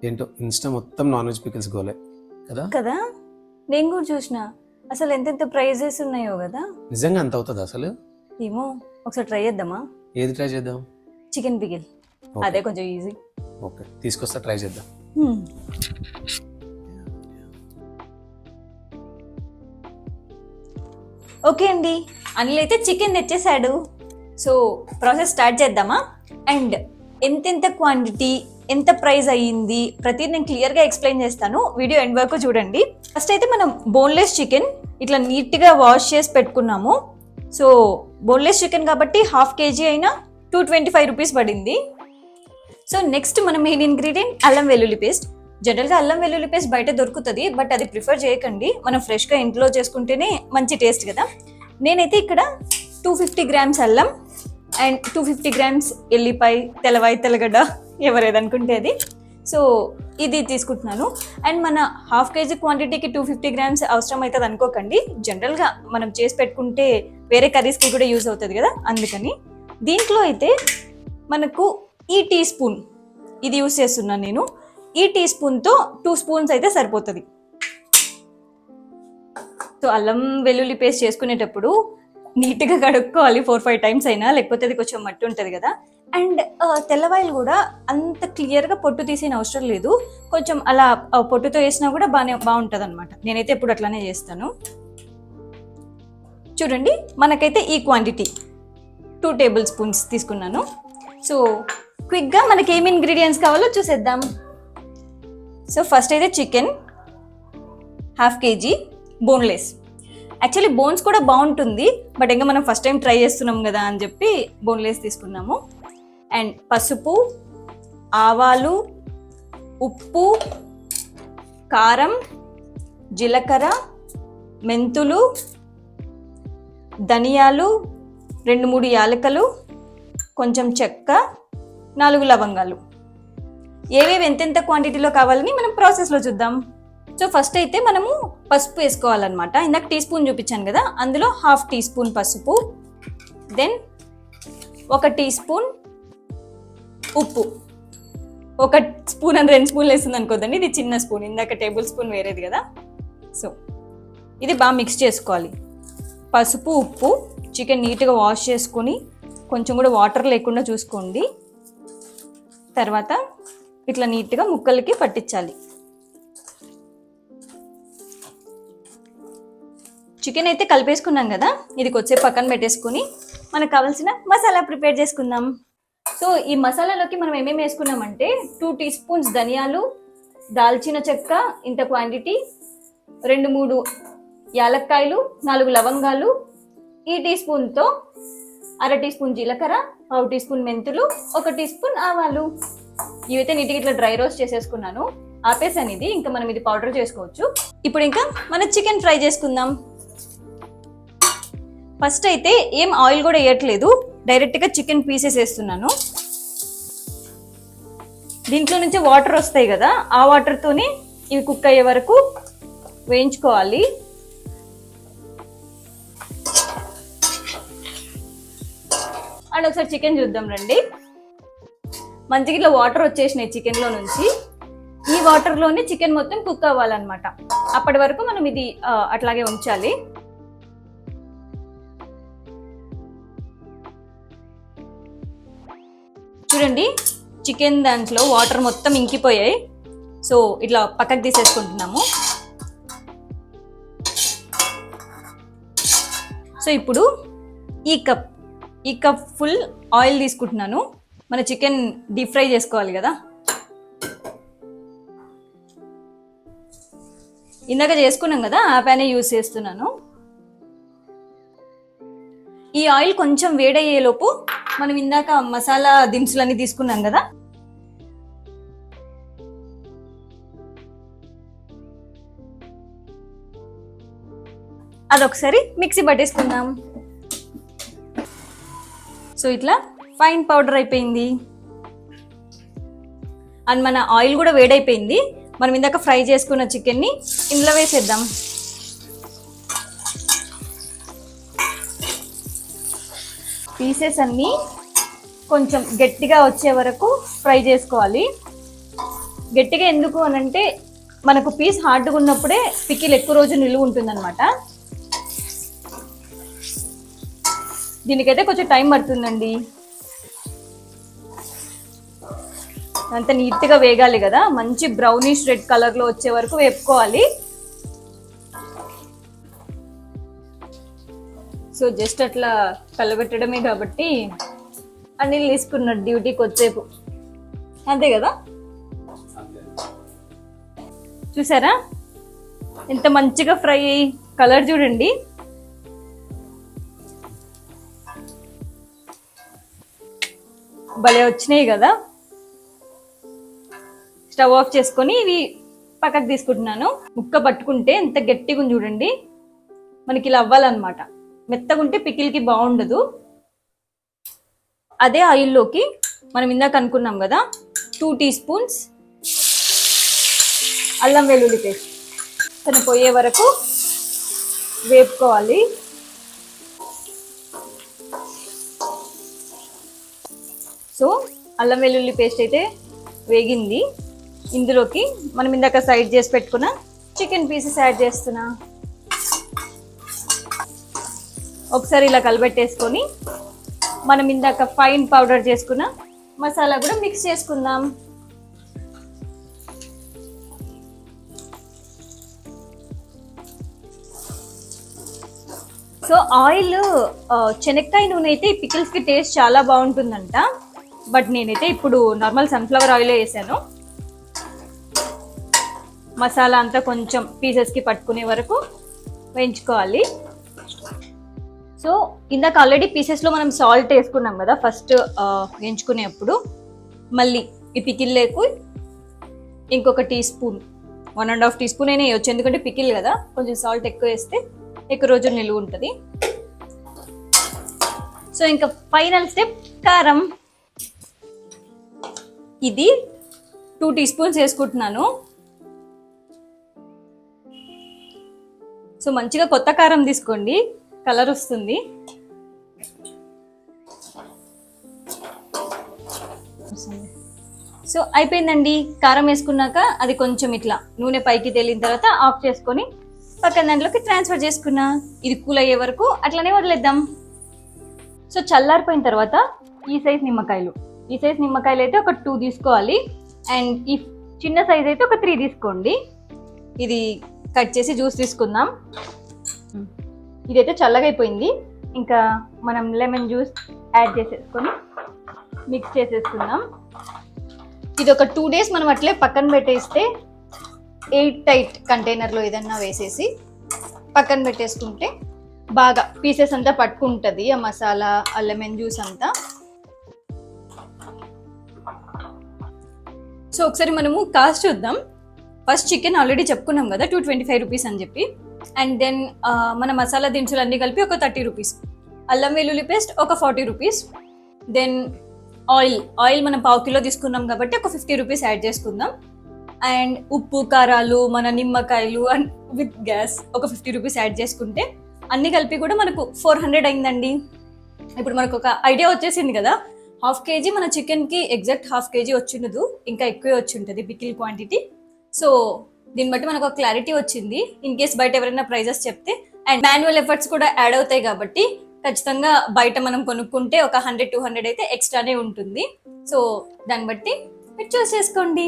ఏంటో ఇన్స్టా మొత్తం non veg pickles గోలే కదా కదా నేను కూడా చూసిన. అసలు ఎంతెంత ప్రైజెస్ ఉన్నాయో కదా. నిజంగా అంత అవుతుంది అసలు? ఏమో ఒకసారి ట్రై చేద్దామా? ఏది ట్రై చేద్దాం? Chicken pickle. Okay. అదే కొంచెం ఈజీ. ఓకే, తీసుకొస్తా, ట్రై చేద్దాం. ఓకే అండి, అనిల్ అయితే చికెన్ తెచ్చేసాడు. సో ప్రాసెస్ స్టార్ట్ చేద్దామా? అండ్ ఎంతెంత క్వాంటిటీ, ఎంత ప్రైస్ అయ్యింది ప్రతిదీ నేను క్లియర్గా ఎక్స్ప్లెయిన్ చేస్తాను. వీడియో ఎండ్ వరకు చూడండి. ఫస్ట్ అయితే మనం బోన్లెస్ చికెన్ ఇట్లా నీట్గా వాష్ చేసి పెట్టుకున్నాము. సో బోన్లెస్ చికెన్ కాబట్టి 1/2 kg అయినా 225 రూపీస్ పడింది. సో నెక్స్ట్ మన మెయిన్ ఇంగ్రీడియంట్ అల్లం వెల్లుల్లి పేస్ట్. జనరల్గా అల్లం వెల్లుల్లి పేస్ట్ బయట దొరుకుతుంది, బట్ అది ప్రిఫర్ చేయకండి. మనం ఫ్రెష్గా ఇంట్లో చేసుకుంటేనే మంచి టేస్ట్ కదా. నేనైతే ఇక్కడ 250 గ్రామ్స్ అల్లం అండ్ 250 గ్రామ్స్ ఎల్లిపాయ, తెల్లవాయి, తెల్లగడ్డ, ఎవరేదనుకుంటే అది. సో ఇది తీసుకుంటున్నాను. అండ్ మన 1/2 kg క్వాంటిటీకి 250 గ్రామ్స్ అవసరం అవుతుంది అనుకోకండి. జనరల్గా మనం చేసి పెట్టుకుంటే వేరే కర్రీస్కి కూడా యూజ్ అవుతుంది కదా, అందుకని. దీంట్లో అయితే మనకు ఈ టీ స్పూన్ ఇది యూజ్ చేస్తున్నాను నేను. ఈ టీ స్పూన్తో 2 స్పూన్స్ అయితే సరిపోతుంది. సో అల్లం వెల్లుల్లి పేస్ట్ చేసుకునేటప్పుడు నీట్గా కడుక్కోవాలి 4-5 టైమ్స్ అయినా, లేకపోతే అది కొంచెం మట్టి ఉంటుంది కదా. అండ్ తెల్లవాయిలు కూడా అంత క్లియర్గా పొట్టు తీసిన అవసరం లేదు, కొంచెం అలా పొట్టుతో వేసినా కూడా బాగుంటుంది అనమాట. నేనైతే ఎప్పుడు అట్లానే చేస్తాను. చూడండి, మనకైతే ఈ క్వాంటిటీ 2 టేబుల్ స్పూన్స్ తీసుకున్నాను. సో క్విక్గా మనకి ఏమి ఇంగ్రీడియంట్స్ కావాలో చూసేద్దాం. సో ఫస్ట్ అయితే chicken 1/2 kg boneless. Actually bones కూడా బాగుంటుంది, బట్ ఇంకా మనం ఫస్ట్ టైం ట్రై చేస్తున్నాం కదా అని చెప్పి బోన్లెస్ తీసుకున్నాము. అండ్ పసుపు, ఆవాలు, ఉప్పు, కారం, జీలకర్ర, మెంతులు, ధనియాలు, 2-3 యాలకులు, కొంచెం చెక్క, 4 లవంగాలు. ఏవేవి ఎంతెంత క్వాంటిటీలో కావాలని మనం ప్రాసెస్లో చూద్దాం. సో ఫస్ట్ అయితే మనము పసుపు వేసుకోవాలన్నమాట. ఇందాక టీ స్పూన్ చూపించాను కదా, అందులో 1/2 టీ స్పూన్ పసుపు, దెన్ 1 టీ స్పూన్ ఉప్పు. 1 స్పూన్ అని 2 స్పూన్లు వేస్తుంది అనుకోదండి, ఇది చిన్న స్పూన్, ఇందాక టేబుల్ స్పూన్ వేరేది కదా. సో ఇది బాగా మిక్స్ చేసుకోవాలి. పసుపు, ఉప్పు, చికెన్ నీట్గా వాష్ చేసుకొని కొంచెం కూడా వాటర్ లేకుండా చూసుకోండి. తర్వాత ఇట్లా నీట్గా ముక్కలకి పట్టించాలి. చికెన్ అయితే కలిపేసుకున్నాం కదా, ఇది కొద్దిసేపు పక్కన పెట్టేసుకుని మనకు కావాల్సిన మసాలా ప్రిపేర్ చేసుకుందాం. సో ఈ మసాలాలోకి మనం ఏమేమి వేసుకున్నామంటే 2 టీ స్పూన్స్ ధనియాలు, దాల్చిన చెక్క ఇంత క్వాంటిటీ, 2-3 యాలక్కాయలు, 4 లవంగాలు, ఈ టీ స్పూన్తో 1/2 టీ స్పూన్ జీలకర్ర, 1/2 టీ స్పూన్ మెంతులు, 1 టీ స్పూన్ ఆవాలు. ఇవైతే నీట్గా ఇట్లా డ్రై రోస్ట్ చేసేసుకున్నాను. ఆపేసాను ఇది, ఇంకా మనం ఇది పౌడర్ చేసుకోవచ్చు. ఇప్పుడు ఇంకా మన చికెన్ ఫ్రై చేసుకుందాం. ఫస్ట్ అయితే ఏం ఆయిల్ కూడా వేయట్లేదు, డైరెక్ట్గా చికెన్ పీసెస్ వేస్తున్నాను. దీంట్లో నుంచి వాటర్ వస్తాయి కదా, ఆ వాటర్తోనే ఇవి కుక్ అయ్యే వరకు వేయించుకోవాలి. అండ్ ఒకసారి చికెన్ చూద్దాం రండి. మంచిగా ఇట్లా వాటర్ వచ్చేసినాయి చికెన్లో నుంచి. ఈ వాటర్లోనే చికెన్ మొత్తం కుక్ అవ్వాలన్నమాట. అప్పటి వరకు మనం ఇది అట్లాగే ఉంచాలి. చూడండి, చికెన్ దాంట్లో వాటర్ మొత్తం ఇంకిపోయాయి. సో ఇట్లా పక్కకు తీసేసుకుంటున్నాము. సో ఇప్పుడు ఈ కప్ ఫుల్ ఆయిల్ తీసుకుంటున్నాను. మన చికెన్ డీప్ ఫ్రై చేసుకోవాలి కదా. ఇందాక చేసుకున్నాం కదా, ఆ ప్యానే యూజ్ చేస్తున్నాను. ఈ ఆయిల్ కొంచెం వేడయ్యేలోపు మనం ఇందాక మసాలా దినుసులన్నీ తీసుకున్నాం కదా, అదొకసారి మిక్సీ పట్టేసుకుందాం. సో ఇట్లా ఫైన్ పౌడర్ అయిపోయింది. అండ్ మన ఆయిల్ కూడా వేడైపోయింది. మనం ఇందాక ఫ్రై చేసుకున్న చికెన్ని ఇందులో వేసేద్దాం. పీసెస్ అన్నీ కొంచెం గట్టిగా వచ్చే వరకు ఫ్రై చేసుకోవాలి. గట్టిగా ఎందుకు అని అంటే మనకు పీస్ హార్డ్గా ఉన్నప్పుడే పికిల్ ఎక్కువ రోజు నిలువ ఉంటుందన్నమాట. దీనికైతే కొంచెం టైం పడుతుందండి, అంత నీట్గా వేగాలి కదా, మంచి బ్రౌనిష్ రెడ్ కలర్లో వచ్చే వరకు వేపుకోవాలి. సో జస్ట్ అట్లా కలబెట్టడమే కాబట్టి అనిల్ తీసుకున్నాడు డ్యూటీకి వచ్చేపు, అంతే కదా. చూసారా ఎంత మంచిగా ఫ్రై అయ్యి కలర్ చూడండి. భలే వచ్చినాయి కదా. స్టవ్ ఆఫ్ చేసుకొని ఇవి పక్కకు తీసుకుంటున్నాను. ముక్క పట్టుకుంటే ఎంత గట్టిగా ఉంది చూడండి, మనకి ఇలా అవ్వాలన్నమాట. మెత్తగా ఉంటే పికిల్కి బాగుండదు. అదే ఆయిల్లోకి మనం ఇందాక అనుకున్నాం కదా 2 టీ స్పూన్స్ అల్లం వెల్లుల్లి పేస్ట్ తను పోయే వరకు వేపుకోవాలి. సో అల్లం వెల్లుల్లి పేస్ట్ అయితే వేగింది. ఇందులోకి మనం ఇందాక సైడ్ చేసి పెట్టుకున్న చికెన్ పీసెస్ యాడ్ చేస్తున్నా. ఒకసారి ఇలా కలబెట్టేసుకొని మనం ఇందాక ఫైన్ పౌడర్ చేసుకున్న మసాలా కూడా మిక్స్ చేసుకుందాం. సో ఆయిల్ శనక్కాయ నూనె అయితే ఈ పికిల్స్కి టేస్ట్ చాలా బాగుంటుందంట, బట్ నేనైతే ఇప్పుడు నార్మల్ సన్ఫ్లవర్ ఆయిలే వేసాను. మసాలా అంతా కొంచెం పీసెస్కి పట్టుకునే వరకు వేయించుకోవాలి. సో ఇందాక ఆల్రెడీ పీసెస్లో మనం సాల్ట్ వేసుకున్నాం కదా ఫస్ట్ వేయించుకునేప్పుడు. మళ్ళీ ఈ పికిల్ లేకు ఇంకొక టీ స్పూన్ 1.5 టీ స్పూన్ అయినా వేయచ్చు, ఎందుకంటే పికిల్ కదా, కొంచెం సాల్ట్ ఎక్కువ వేస్తే ఎక్కువ రోజులు నిలువ ఉంటుంది. సో ఇంకా ఫైనల్ స్టెప్ కారం. ఇది 2 టీ స్పూన్స్ వేసుకుంటున్నాను. సో మంచిగా కొత్త కారం తీసుకోండి, కలర్ వస్తుంది. సో అయిపోయిందండి. కారం వేసుకున్నాక అది కొంచెం ఇట్లా నూనె పైకి తేలిన తర్వాత ఆఫ్ చేసుకొని పక్కన దాంట్లోకి ట్రాన్స్ఫర్ చేసుకున్నా. ఇది కూల్ అయ్యే వరకు అట్లనే వదిలేద్దాం. సో చల్లారిపోయిన తర్వాత ఈ సైజ్ నిమ్మకాయలు అయితే ఒక 2 తీసుకోవాలి. అండ్ ఈ చిన్న సైజ్ అయితే ఒక 3 తీసుకోండి. ఇది కట్ చేసి జ్యూస్ తీసుకుందాం. ఇదైతే చల్లగా అయిపోయింది. ఇంకా మనం లెమన్ జ్యూస్ యాడ్ చేసేసుకొని మిక్స్ చేసేసుకుందాం. ఇది ఒక 2 డేస్ మనం అట్లే పక్కన పెట్టేస్తే ఎయిర్ టైట్ కంటైనర్లో ఏదన్నా వేసేసి పక్కన పెట్టేసుకుంటే బాగా పీసెస్ అంతా పట్టుకుంటుంది ఆ మసాలా, ఆ లెమన్ జ్యూస్ అంతా. సో ఒకసారి మనము కాస్ట్ చూద్దాం. ఫస్ట్ చికెన్ ఆల్రెడీ చెప్పుకున్నాం కదా 225 రూపీస్ అని చెప్పి. అండ్ దెన్ మన మసాలా దినుసులు అన్నీ కలిపి ఒక 30 రూపీస్, అల్లం వెల్లుల్లి పేస్ట్ ఒక 40 రూపీస్, దెన్ ఆయిల్ మనం 1/2 కిలో తీసుకున్నాం కాబట్టి ఒక 50 రూపీస్ యాడ్ చేసుకుందాం. అండ్ ఉప్పు, కారాలు, మన నిమ్మకాయలు అండ్ విత్ గ్యాస్ ఒక 50 రూపీస్ యాడ్ చేసుకుంటే అన్నీ కలిపి కూడా మనకు 400 అయిందండి. ఇప్పుడు మనకు ఒక ఐడియా వచ్చేసింది కదా, 1/2 కేజీ మన చికెన్కి ఎగ్జాక్ట్ 1/2 కేజీ వచ్చిండదు, ఇంకా ఎక్కువే వచ్చి ఉంటుంది పికిల్ క్వాంటిటీ. సో దీన్ని బట్టి మనకు ఒక క్లారిటీ వచ్చింది. ఇన్ కేస్ బయట ఎవరైనా ప్రైజెస్ చెప్తే అండ్ మాన్యువల్ ఎఫర్ట్స్ కూడా యాడ్ అవుతాయి కాబట్టి ఖచ్చితంగా బయట మనం కొనుక్కుంటే ఒక 100-200 అయితే ఎక్స్ట్రానే ఉంటుంది. సో దాన్ని బట్టి మీరు చూస్ చేసుకోండి.